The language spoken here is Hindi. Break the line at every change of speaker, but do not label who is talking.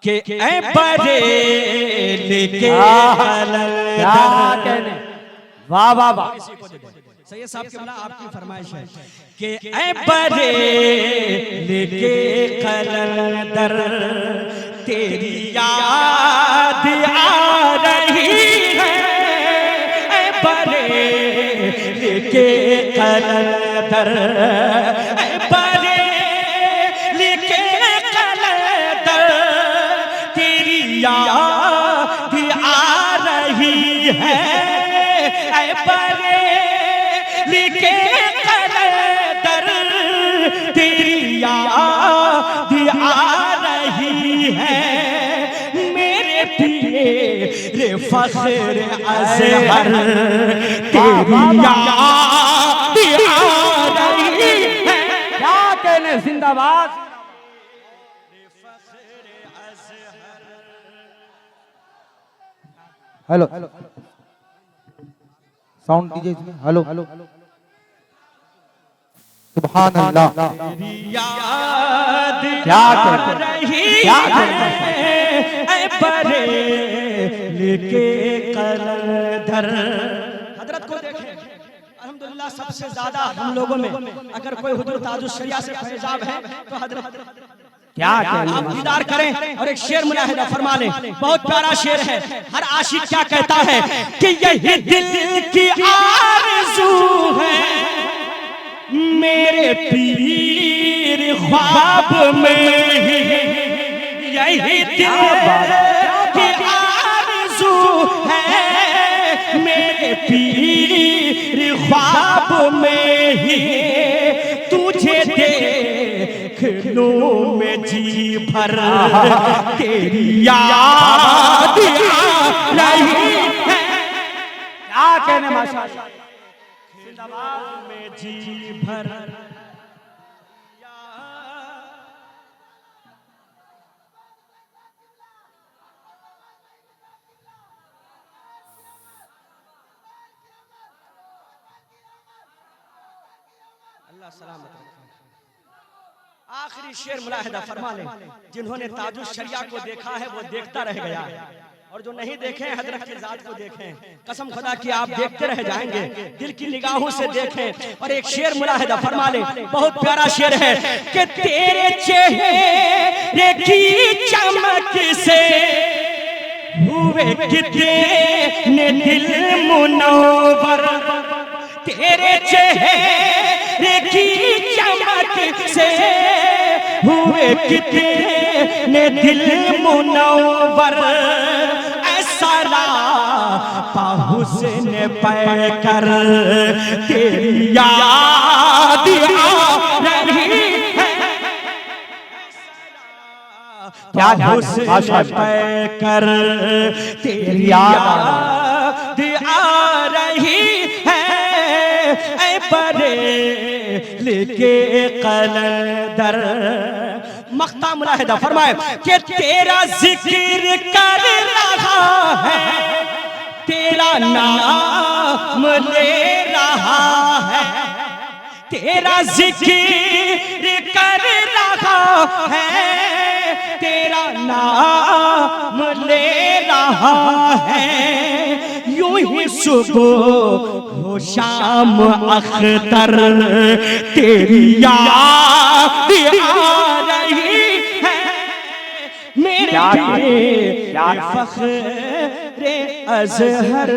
के ऐ बरेली के
कहने। वाह वाह वाह।
सैयद साहब के बोला आपकी फरमाइश है कि ऐ बरेली के कलंदर तेरी याद आ रही है। ऐ बरेली के कलंदर, ऐ बरेली के कलंदर तेरी याद आ रही है। ऐ बरेली के कलंदर तेरी याद आ रही है। मेरे पीरे फख्र अज़हर तेरी याद आ रही है।
क्या कहने। जिंदाबाद। हेलो साउंड दीजिए इसमें। हेलो हेलो सुभान अल्लाह।
याद
क्या
आ
कहते
रही
क्या
है। ऐ बरेली के कलंदर। हजरत को देखें, अल्हम्दुलिल्लाह सबसे ज्यादा हम लोगों में अगर कोई हुजूर ताजुश शरिया से फैजाब है तो हजरत
क्या
आप दीदार करें और एक शेर मुलाहिदा फरमा लें। बहुत प्यारा शेर है। हर आशिक क्या कहता है कि यही दिल की आरज़ू है मेरे पीर ख्वाब में ही। यही दिल की आरज़ू है मेरे पीर ख्वाब में ही। तुझे देख लूं मैं जी भर तेरी याद आ रही है।
क्या कहने। माशाअल्लाह।
में जी भर अल्लाह सलामत रखे। आखिरी शेर मुलाहिदा फरमा लें। जिन्होंने ताजुश शरिया को देखा है वो देखता रह गया है, और जो नहीं देखे हजरत की जात को देखें। कसम खुदा की आप देखते रह जाएंगे। दिल की निगाहों से देखें। और एक शेर मुलाहिदा फरमा लें, बहुत प्यारा शेर है कि तेरे चेहरे की चमक से हुए कितने दिल मुनव्वर। तेरे चेहरे की चमक से हुए कितने दिल मुनव्वर। हुस्न पैकर तेरी याद आ रही है। क्या हुस्न पैकर तेरी याद आ रही है। ऐ बरेली के कलंदर। मख्ता मुलाहिदा फरमाए कि तेरा जिक्र कर रहा है, तेरा नाम ले रहा है। तेरा जिक्र कर रहा है, तेरा नाम ले रहा है। यूं ही सुबह हो शाम अख्तर तेरी याद आ रही है। मेरे फख्र अज़हर